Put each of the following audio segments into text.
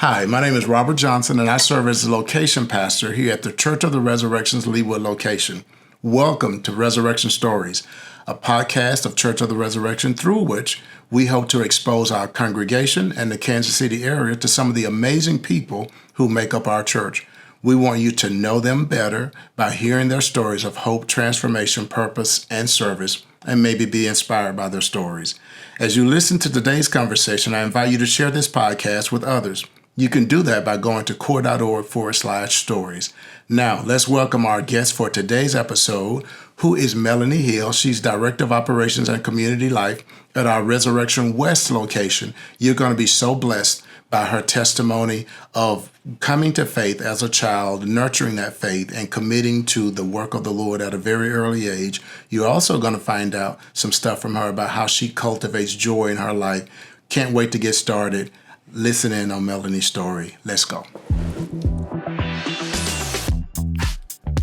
Hi, my name is Robert Johnson, and I serve as the location pastor here at the Church of the Resurrection's Leawood location. Welcome to Resurrection Stories, a podcast of Church of the Resurrection through which we hope to expose our congregation and the Kansas City area to some of the amazing people who make up our church. We want you to know them better by hearing their stories of hope, transformation, purpose, and service, and maybe be inspired by their stories. As you listen to today's conversation, I invite you to share this podcast with others. You can do that by going to core.org/stories. Now, let's welcome our guest for today's episode, who is Melanie Hill. She's Director of Operations and Community Life at our Resurrection West location. You're going to be so blessed by her testimony of coming to faith as a child, nurturing that faith, and committing to the work of the Lord at a very early age. You're also going to find out some stuff from her about how she cultivates joy in her life. Can't wait to get started. Listen in on Melanie's story. Let's go.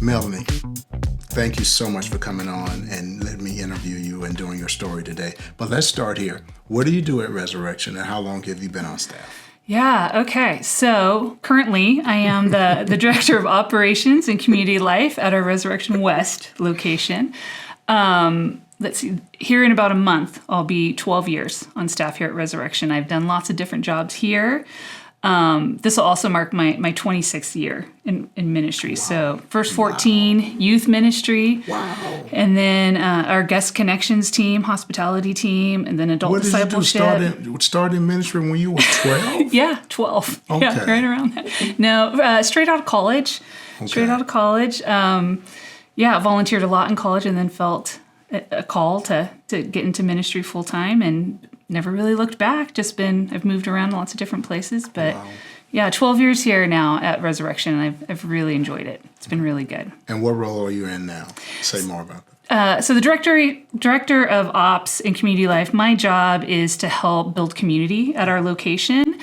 Melanie, thank you so much for coming on and letting me interview you and doing your story today. But let's start here. What do you do at Resurrection, and how long have you been on staff? Yeah, okay. So currently I am the Director of Operations and Community Life at our Resurrection West location. Let's see, here in about a month, I'll be 12 years on staff here at Resurrection. I've done lots of different jobs here. This will also mark my 26th year in ministry. Wow. So first 14, youth ministry. Wow. And then our guest connections team, hospitality team, and then adult discipleship. What did you do? Start in ministry when you were 12? Yeah, 12. Okay. Yeah, right around that. No, straight out of college. Okay. Straight out of college. Volunteered a lot in college and then felt a call to get into ministry full time and never really looked back. I've moved around lots of different places, but wow. Yeah, 12 years here now at Resurrection, and I've really enjoyed it. It's been really good. And what role are you in now? Say more about that. So the director of Ops and Community Life, my job is to help build community at our location.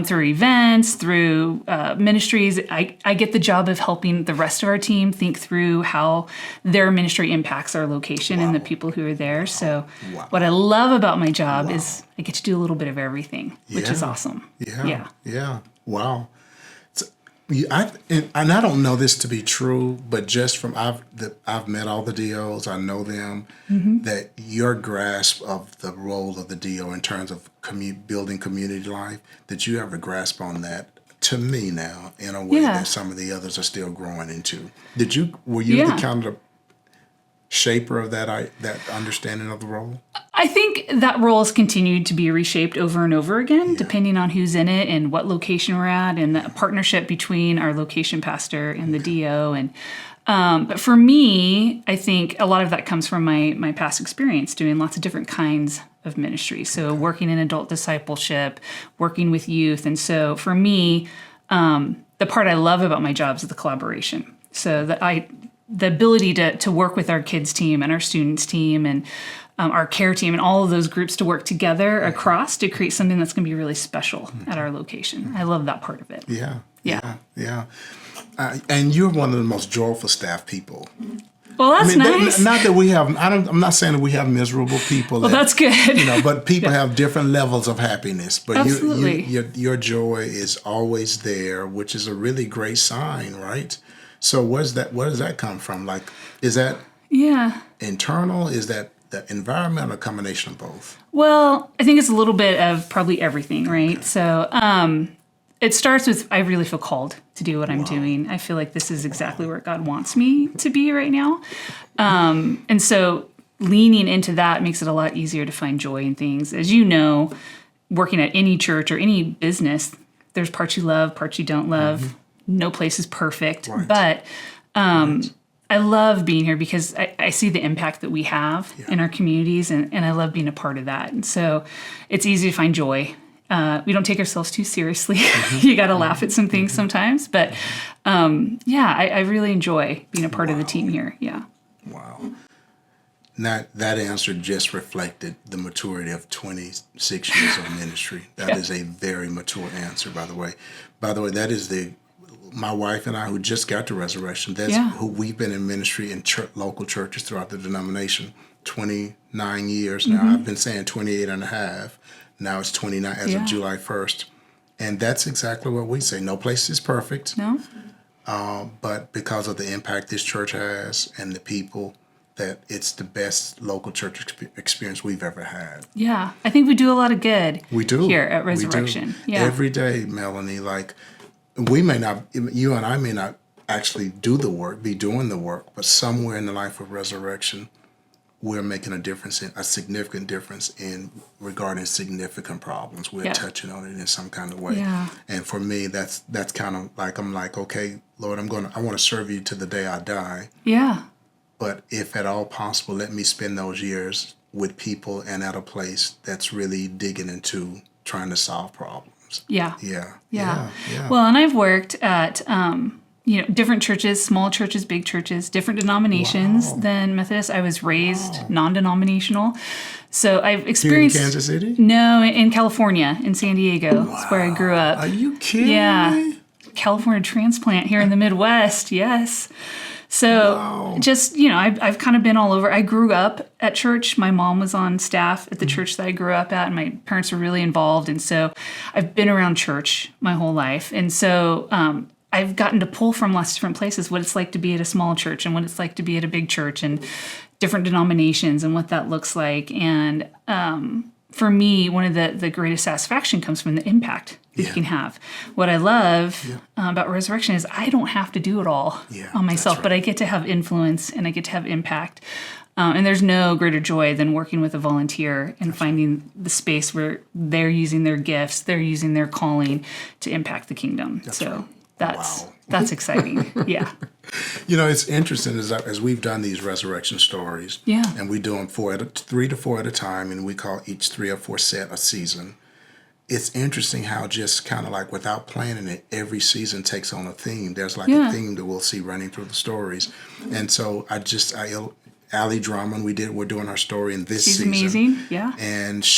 Through events, through ministries. I get the job of helping the rest of our team think through how their ministry impacts our location and the people who are there. So what I love about my job is I get to do a little bit of everything, which is awesome. Yeah. Wow. And I don't know this to be true, but just from I've met all the DOs, I know them, that your grasp of the role of the DO in terms of building community life, that you have a grasp on that, to me now, in a way that some of the others are still growing into. Were you the kind of shaper of that understanding of the role? I think that role has continued to be reshaped over and over again, depending on who's in it and what location we're at, and the partnership between our location pastor and the DO. And but for me, I think a lot of that comes from my past experience doing lots of different kinds of ministry. So working in adult discipleship, working with youth. And so for me, the part I love about my job is the collaboration. So the ability to work with our kids team and our students team and our care team and all of those groups to work together across to create something that's going to be really special at our location. I love that part of it. Yeah. And you're one of the most joyful staff people. Well, that's nice. Not that we have. I'm not saying that we have miserable people. Well, that's good. But people have different levels of happiness. But absolutely, your joy is always there, which is a really great sign, right? So where does that come from? Like, is that internal? Is that the environment, or a combination of both? Well, I think it's a little bit of probably everything, right? Okay. So it starts with I really feel called to do what I'm doing. I feel like this is exactly where God wants me to be right now. And so leaning into that makes it a lot easier to find joy in things. As you know, working at any church or any business, there's parts you love, parts you don't love. Mm-hmm. No place is perfect, but I love being here because I see the impact that we have in our communities, and I love being a part of that. And so it's easy to find joy. We don't take ourselves too seriously. You got to laugh at some things sometimes, but I really enjoy being a part of the team here. Yeah. Wow. That answer just reflected the maturity of 26 years of ministry. That is a very mature answer, by the way. By the way, that is my wife and I, who just got to Resurrection, that's who we've been in ministry in local churches throughout the denomination 29 years now. I've been saying 28 and a half. Now it's 29 as of July 1st. And that's exactly what we say. No place is perfect. No? But because of the impact this church has and the people, that it's the best local church experience we've ever had. Yeah. I think we do a lot of good. We do. Here at Resurrection. Yeah. Every day, Melanie, like we may not, you and I may not actually do the work, be doing the work, but somewhere in the life of Resurrection, we're making a significant difference in regarding significant problems. We're touching on it in some kind of way. Yeah. And for me, that's kind of like, I'm like, okay, Lord, I want to serve you to the day I die. Yeah. But if at all possible, let me spend those years with people and at a place that's really digging into trying to solve problems. Yeah. Yeah. Well, and I've worked at different churches, small churches, big churches, different denominations than Methodist. I was raised non-denominational. So I've experienced... Here in Kansas City? No, in California, in San Diego. That's where I grew up. Are you kidding me? California transplant here in the Midwest, yes. So just, I've kind of been all over. I grew up at church. My mom was on staff at the church that I grew up at, and my parents were really involved. And so I've been around church my whole life. And so I've gotten to pull from lots of different places what it's like to be at a small church and what it's like to be at a big church and different denominations and what that looks like. And for me, one of the greatest satisfaction comes from the impact you can have. What I love about Resurrection is I don't have to do it all on myself, but I get to have influence and I get to have impact. And there's no greater joy than working with a volunteer and finding the space where they're using their gifts, they're using their calling to impact the kingdom. That's exciting. Yeah. It's interesting as we've done these resurrection stories. Yeah. And we do them 3 to 4 at a time, and we call each 3 or 4 set a season. It's interesting how just kind of like without planning it, every season takes on a theme. There's like a theme that we'll see running through the stories. And so Allie Drummond, we're doing our story in this season. She's amazing, yeah. And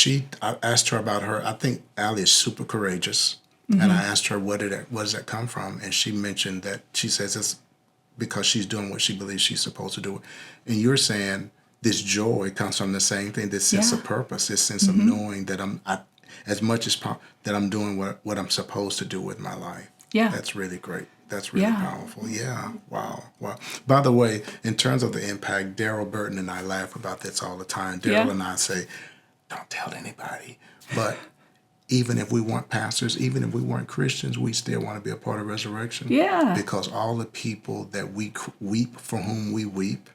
I asked her about her. I think Allie is super courageous. Mm-hmm. And I asked her, where does that come from? And she mentioned that she says it's because she's doing what she believes she's supposed to do. And you're saying this joy comes from the same thing, this sense of purpose, this sense of knowing that as much as that I'm doing what I'm supposed to do with my life. Yeah. That's really great. That's really powerful. Yeah. Wow. By the way, in terms of the impact, Daryl Burton and I laugh about this all the time. Daryl and I say, don't tell anybody. But even if we weren't pastors, even if we weren't Christians, we still want to be a part of Resurrection. Yeah. Because all the people that we weep, for whom we weep,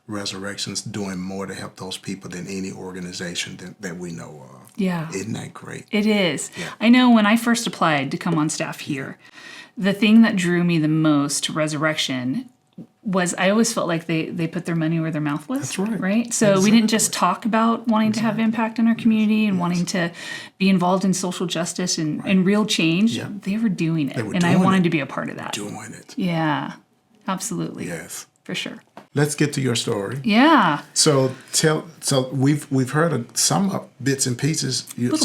Resurrection's doing more to help those people than any organization that we know of. Yeah. Isn't that great? It is. Yeah. I know when I first applied to come on staff here, the thing that drew me the most to Resurrection was I always felt like they put their money where their mouth was. That's right. Right? So we didn't just talk about wanting to have impact in our community and wanting to be involved in social justice and real change. Yeah. They were doing it. And I wanted to be a part of that. Doing it. Yeah. Absolutely. Yes. For sure. Let's get to your story. Yeah. So we've heard some bits and pieces. You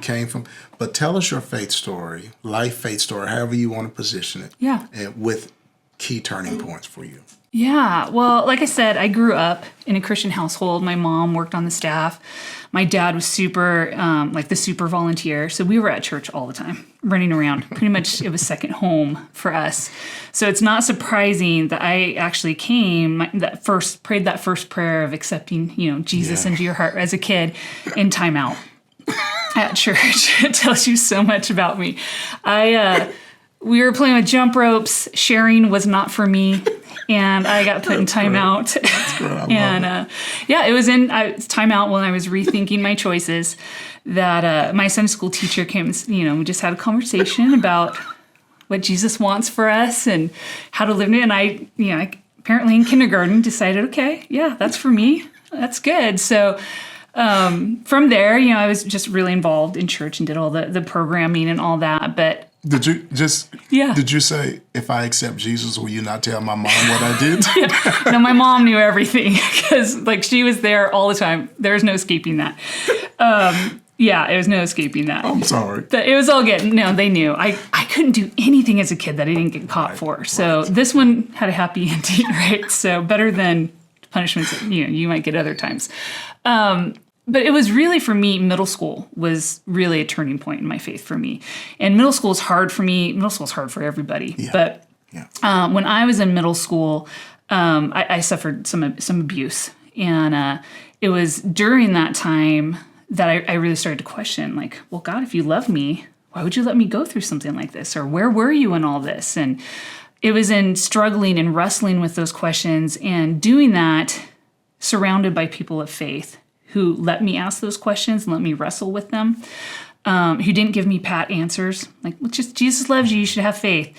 came from, but tell us your faith story, faith story, however you want to position it. Yeah. And with key turning points for you. Yeah. Well, like I said, I grew up in a Christian household. My mom worked on the staff. My dad was super volunteer. So we were at church all the time, running around. Pretty much it was second home for us. So it's not surprising that I actually prayed that first prayer of accepting, Jesus into your heart as a kid in timeout at church. It tells you so much about me. We were playing with jump ropes. Sharing was not for me. And I got put in timeout. It was in timeout when I was rethinking my choices that my Sunday school teacher came and, we just had a conversation about what Jesus wants for us and how to live it. And I apparently in kindergarten decided, okay, yeah, that's for me. That's good. So from there, I was just really involved in church and did all the programming and all that. But did you say, if I accept Jesus, will you not tell my mom what I did? No, my mom knew everything because she was there all the time. There's no escaping that. It was no escaping that. I'm sorry. But it was all good. No, they knew. I couldn't do anything as a kid that I didn't get caught for. So this one had a happy ending, right? So better than punishments that, you might get other times. but it was really, for me, middle school was really a turning point in my faith for me. And middle school is hard for me. Middle school is hard for everybody. Yeah. But Yeah. when I was in middle school, I suffered some abuse. And it was during that time that I really started to question, like, well, God, if you love me, why would you let me go through something like this? Or where were you in all this? And it was in struggling and wrestling with those questions and doing that surrounded by people of faith who let me ask those questions and let me wrestle with them, who didn't give me pat answers, like, well, just Jesus loves you, you should have faith.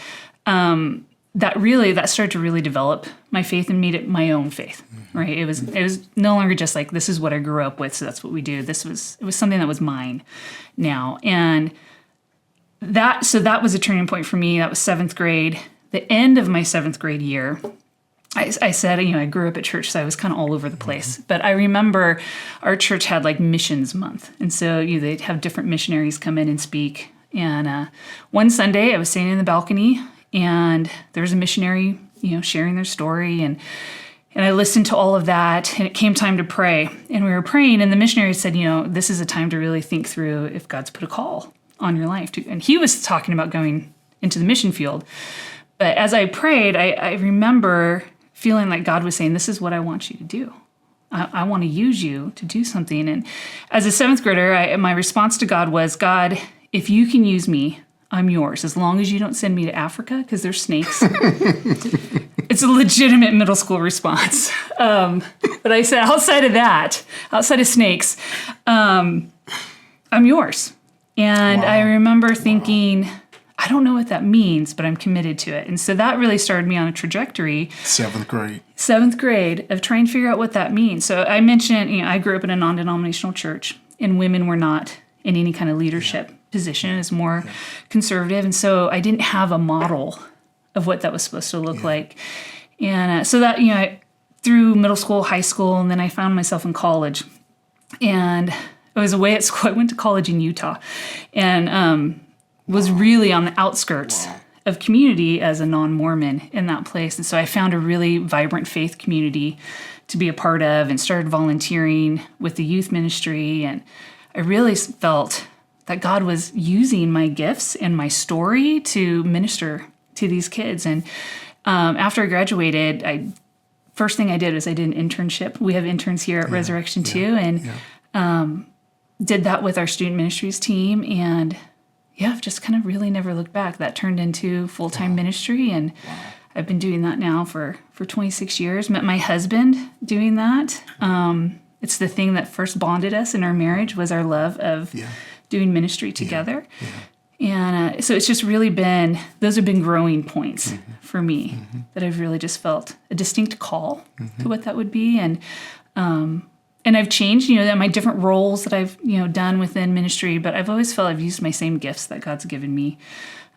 That started to really develop my faith and made it my own faith, right? It was no longer just like, this is what I grew up with, so that's what we do. It was something that was mine now. And that was a turning point for me. That was 7th grade. The end of my 7th grade year, I said, I grew up at church, so I was kind of all over the place. But I remember our church had like missions month. And so they'd have different missionaries come in and speak. And one Sunday I was sitting in the balcony and there was a missionary, sharing their story. And I listened to all of that, and it came time to pray. And we were praying, and the missionary said, this is a time to really think through if God's put a call on your life. And he was talking about going into the mission field. But as I prayed, I remember feeling like God was saying, this is what I want you to do. I want to use you to do something. And as a 7th grader, my response to God was, God, if you can use me, I'm yours, as long as you don't send me to Africa, because there's snakes. It's a legitimate middle school response. But I said, outside of snakes, I'm yours. And wow. I remember thinking, I don't know what that means, but I'm committed to it. And so that really started me on a trajectory. 7th grade of trying to figure out what that means. So I mentioned, I grew up in a non-denominational church, and women were not in any kind of leadership position. It was more conservative. And so I didn't have a model of what that was supposed to look like. And so that, through middle school, high school, and then I found myself in college. And I was away at school. I went to college in Utah and was really on the outskirts of community as a non-Mormon in that place. And so I found a really vibrant faith community to be a part of and started volunteering with the youth ministry. And I really felt that God was using my gifts and my story to minister to these kids. And after I graduated, first thing I did was I did an internship. We have interns here at Resurrection too, and did that with our student ministries team. And I've just kind of really never looked back. That turned into full-time ministry, and I've been doing that now for 26 years. Met my husband doing that. It's the thing that first bonded us in our marriage was our love of doing ministry together. And so it's just really those have been growing points for me that I've really just felt a distinct call to what that would be. And I've changed, my different roles that I've, done within ministry, but I've always felt I've used my same gifts that God's given me.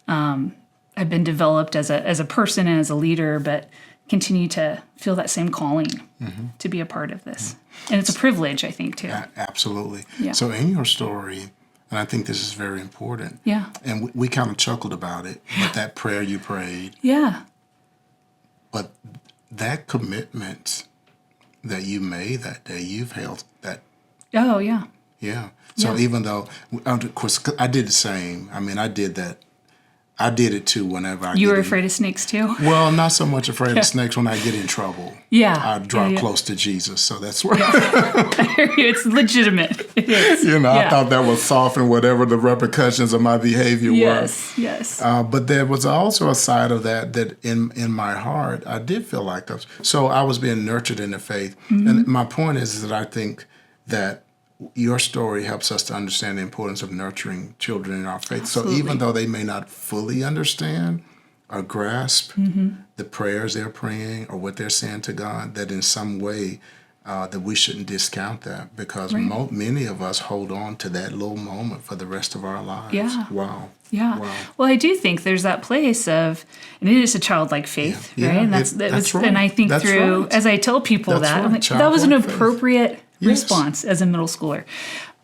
I've been developed as a person and as a leader, but continue to feel that same calling to be a part of this. And it's a privilege, I think, too. Absolutely. Yeah. So in your story, and I think this is very important. Yeah. And we kind of chuckled about it, but that prayer you prayed. Yeah. But that commitment that you made that day, you've held that. Oh, yeah. Yeah. So even though, of course, I did the same. I mean, I did that. I did it too whenever You were afraid of snakes too? Well, not so much afraid of snakes. When I get in trouble, I draw close to Jesus. So that's where I hear you. It's legitimate. It is. I thought that would soften whatever the repercussions of my behavior were. Yes. But there was also a side of that in my heart, I did feel like that. So I was being nurtured in the faith. And my point is that I think that your story helps us to understand the importance of nurturing children in our faith. Absolutely. So even though they may not fully understand or grasp the prayers they're praying or what they're saying to God, that in some way that we shouldn't discount that, because many of us hold on to that little moment for the rest of our lives. Yeah. Wow. Yeah. Wow. Well, I do think there's that place of, and it is a childlike faith, right? And that's right. And I think as I tell people I'm like, that was an appropriate response as a middle schooler.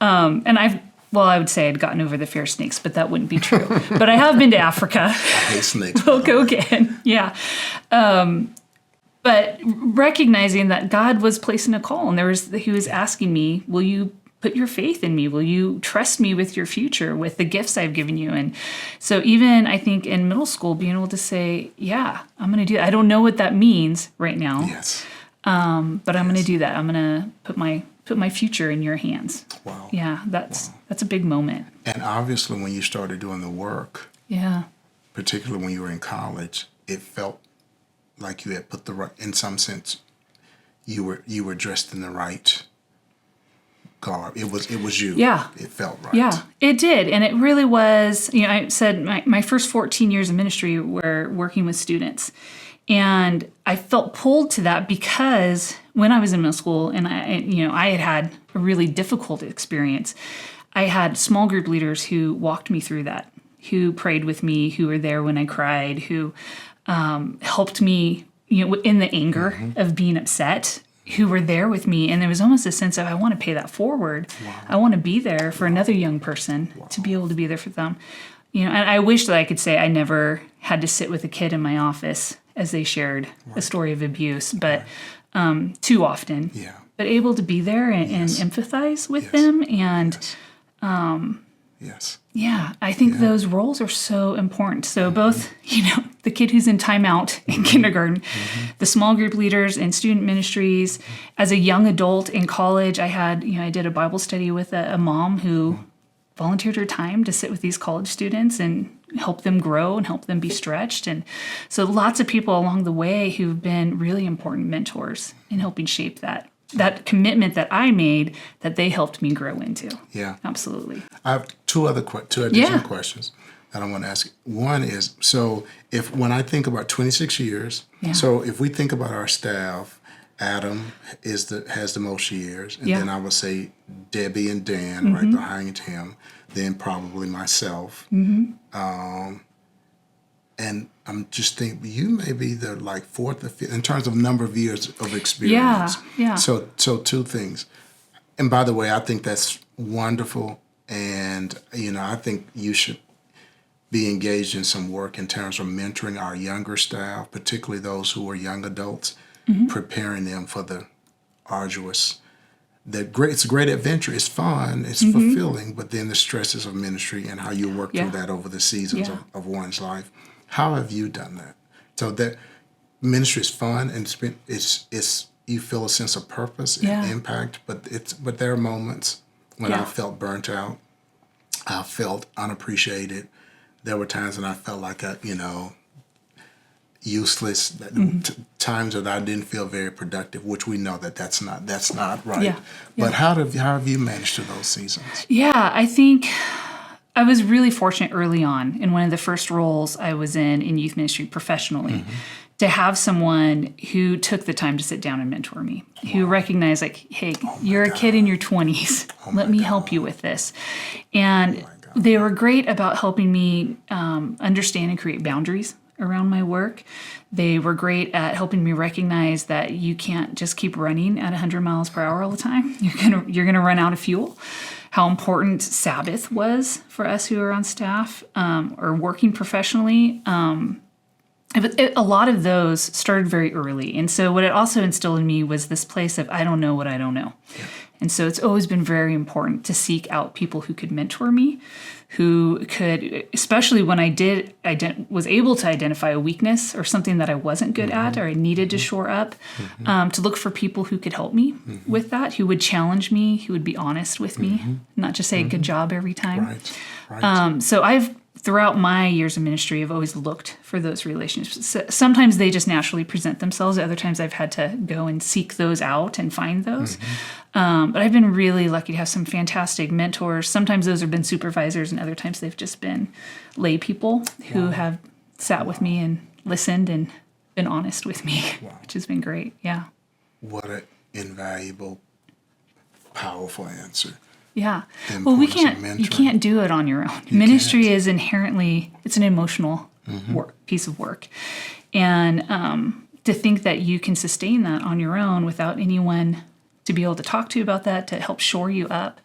And I would say I'd gotten over the fear of snakes, but that wouldn't be true. But I have been to Africa. I hate snakes. We'll go again. Yeah. But recognizing that God was placing a call, and he was asking me, will you put your faith in me? Will you trust me with your future, with the gifts I've given you? And so even I think in middle school, being able to say, yeah, I'm going to do that. I don't know what that means right now. Yes. But I'm going to do that. I'm going to put my future in your hands. Wow. Yeah, that's a big moment. And obviously when you started doing the work, Yeah. particularly when you were in college, it felt like you had put the right, in some sense, you were dressed in the right garb. It was you. Yeah. It felt right. Yeah, it did. And it really was, I said my first 14 years of ministry were working with students. And I felt pulled to that because when I was in middle school and I had a really difficult experience, I had small group leaders who walked me through that, who prayed with me, who were there when I cried, who helped me, in the anger of being upset, who were there with me. And there was almost a sense of, I want to pay that forward. Wow. I want to be there for another young person, to be able to be there for them. And I wish that I could say I never had to sit with a kid in my office as they shared a story of abuse, but too often. Yeah. But able to be there and empathize with them. And yes. Yeah, I think those roles are so important. So both, the kid who's in timeout in kindergarten, the small group leaders in student ministries. As a young adult in college, I did a Bible study with a mom who volunteered her time to sit with these college students and help them grow and help them be stretched. And so lots of people along the way who've been really important mentors in helping shape that commitment that I made that they helped me grow into. Yeah. Absolutely. I have two additional questions that I want to ask. One is, so when I think about 26 years, so if we think about our staff, Adam has the most years, and then I would say Debbie and Dan right behind him, then probably myself. And I'm just thinking, you may be the fourth or fifth in terms of number of years of experience. Yeah. So two things. And by the way, I think that's wonderful. And, I think you should be engaged in some work in terms of mentoring our younger staff, particularly those who are young adults, preparing them for the arduous, it's a great adventure. It's fun, it's fulfilling, but then the stresses of ministry and how you work through that over the seasons of one's life. How have you done that? So that ministry is fun and it's you feel a sense of purpose and impact, but there are moments when I felt burnt out, I felt unappreciated. There were times when I felt like useless. Times that I didn't feel very productive, which we know that's not right. Yeah. But how have you managed through those seasons? Yeah, I think I was really fortunate early on in one of the first roles I was in youth ministry professionally to have someone who took the time to sit down and mentor me, who recognized hey, you're a kid in your 20s. Let me help you with this. And they were great about helping me understand and create boundaries around my work. They were great at helping me recognize that you can't just keep running at 100 miles per hour all the time. You're gonna run out of fuel. How important Sabbath was for us who are on staff or working professionally. A lot of those started very early. And so what it also instilled in me was this place of I don't know what I don't know. Yeah. And so it's always been very important to seek out people who could mentor me, who could, especially when I was able to identify a weakness or something that I wasn't good at or I needed to shore up, to look for people who could help me with that, who would challenge me, who would be honest with me, not just say good job every time. Right. So throughout my years of ministry, I've always looked for those relationships. Sometimes they just naturally present themselves. Other times I've had to go and seek those out and find those. But I've been really lucky to have some fantastic mentors. Sometimes those have been supervisors, and other times they've just been lay people who have sat with me and listened and been honest with me, which has been great. Yeah. What an invaluable, powerful answer. Yeah. Well, you can't do it on your own. Ministry is inherently, it's an emotional piece of work. And to think that you can sustain that on your own without anyone to be able to talk to about that, to help shore you up,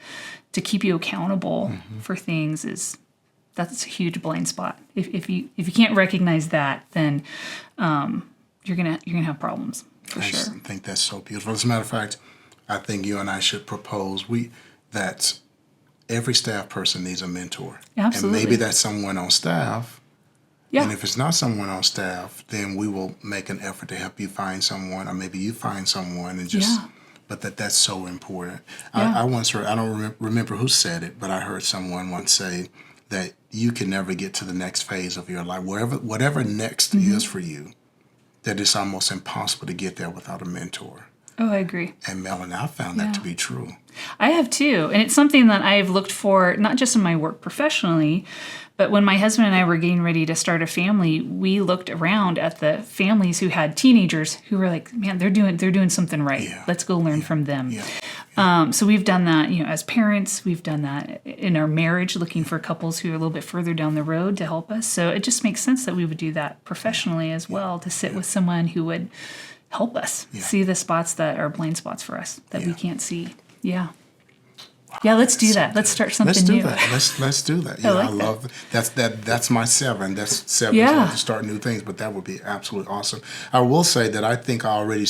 to keep you accountable for things that's a huge blind spot. If you can't recognize that, then you're gonna have problems for sure. I think that's so beautiful. As a matter of fact, I think you and I should propose that every staff person needs a mentor. Absolutely. And maybe that's someone on staff. Yeah. And if it's not someone on staff, then we will make an effort to help you find someone, or maybe you find someone and just. Yeah. But that's so important. Yeah. I once heard, I don't remember who said it, but I heard someone once say that you can never get to the next phase of your life, whatever next is for you, that it's almost impossible to get there without a mentor. Oh, I agree. And Melanie, I found that to be true. I have too. And it's something that I've looked for, not just in my work professionally, but when my husband and I were getting ready to start a family, we looked around at the families who had teenagers who were like, man, they're doing something right. Yeah. Let's go learn from them. Yeah. So we've done that, as parents. We've done that in our marriage, looking for couples who are a little bit further down the road to help us. So it just makes sense that we would do that professionally as well, to sit with someone who would help us see the spots that are blind spots for us that we can't see. Yeah. Yeah, let's do that. Let's start something new. Let's do that. I I like love that's my 7. That's 7 to start new things, but that would be absolutely awesome. I will say that I think I already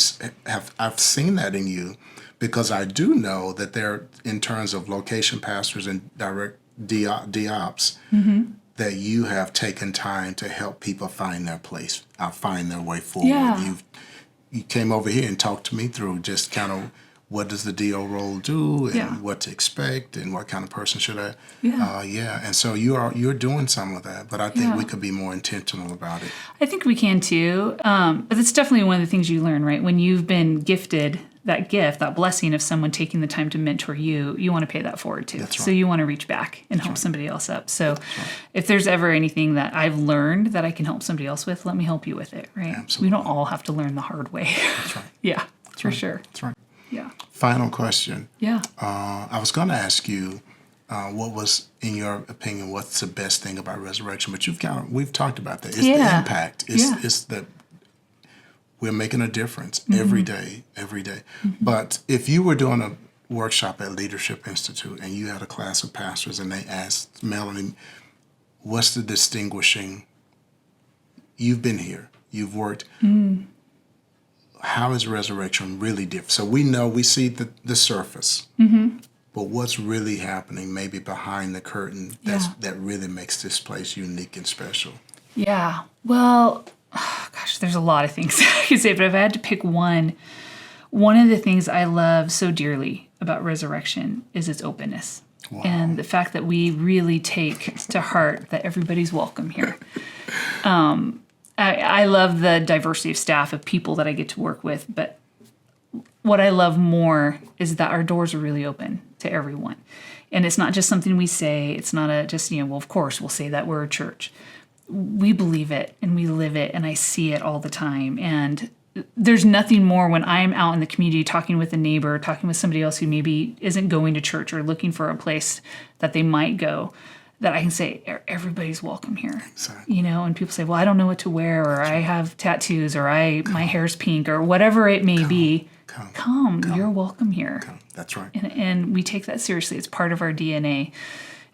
I've seen that in you, because I do know that there, in terms of location pastors and direct DOPS, that you have taken time to help people find their place, find their way forward. Yeah. You came over here and talked to me through just kind of what does the DO role do, and what to expect, and what kind of person should I? And so you're doing some of that, but I think we could be more intentional about it. I think we can too. But it's definitely one of the things you learn, right? When you've been gifted that gift, that blessing of someone taking the time to mentor you, you want to pay that forward too. That's right. So you want to reach back and help somebody else up. So if there's ever anything that I've learned that I can help somebody else with, let me help you with it, right? Absolutely. We don't all have to learn the hard way. That's right. For sure. That's right. Yeah. Final question. Yeah. I was going to ask you, what was, in your opinion, what's the best thing about resurrection? But we've talked about that. It's the impact. It's that we're making a difference every day. But if you were doing a workshop at Leadership Institute and you had a class of pastors and they asked Melanie, what's the distinguishing? You've been here. You've worked. How is resurrection really different? So we see the surface, but what's really happening maybe behind the curtain that really makes this place unique and special? Yeah. Well, there's a lot of things I could say, but if I had to pick one of the things I love so dearly about resurrection is its openness. Wow. And the fact that we really take to heart that everybody's welcome here. I love the diversity of staff, of people that I get to work with, but what I love more is that our doors are really open to everyone. And it's not just something we say. It's not of course we'll say that we're a church. We believe it and we live it, and I see it all the time. And there's nothing more when I'm out in the community talking with a neighbor, talking with somebody else who maybe isn't going to church or looking for a place that they might go, that I can say, everybody's welcome here. Exactly. And people say, well, I don't know what to wear, or I have tattoos, or my hair's pink, or whatever it may be. Come. You're welcome here. Come. That's right. And we take that seriously. It's part of our DNA,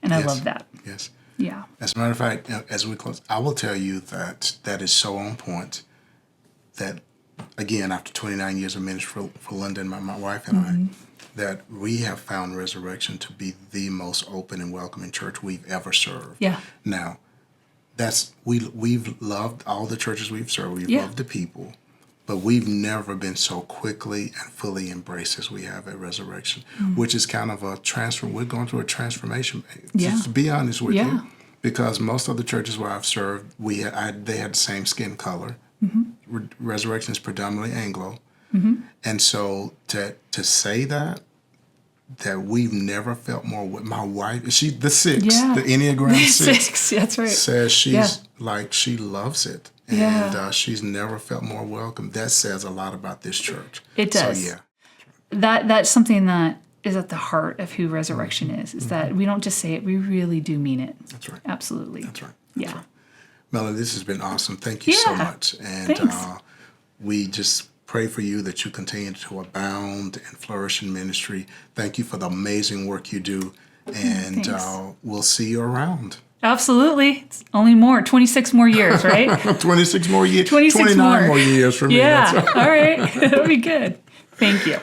and I love that. Yes. Yeah. As a matter of fact, as we close, I will tell you that is so on point that, again, after 29 years of ministry for Linda and my wife and I, that we have found Resurrection to be the most open and welcoming church we've ever served. Yeah. Now, we've loved all the churches we've served. We've loved the people, but we've never been so quickly and fully embraced as we have at Resurrection, which is kind of a transfer. We're going through a transformation. Just to be honest with you, because most of the churches where I've served, they had the same skin color. Resurrection is predominantly Anglo. And so to say that we've never felt more with my wife, she the 6, the Enneagram 6, that's right, says she's like, she loves it, and she's never felt more welcome. That says a lot about this church. It does. So that's something that is at the heart of who Resurrection is that we don't just say it, we really do mean it. That's right. Absolutely. That's right. That's right. Melanie, this has been awesome. Thank you so much. And we just pray for you that you continue to abound and flourish in ministry. Thank you for the amazing work you do. And we'll see you around. Absolutely. It's only 26 more years, right? 26 more years. 29 more years for me. Yeah. That's right. All right. That'll be good. Thank you.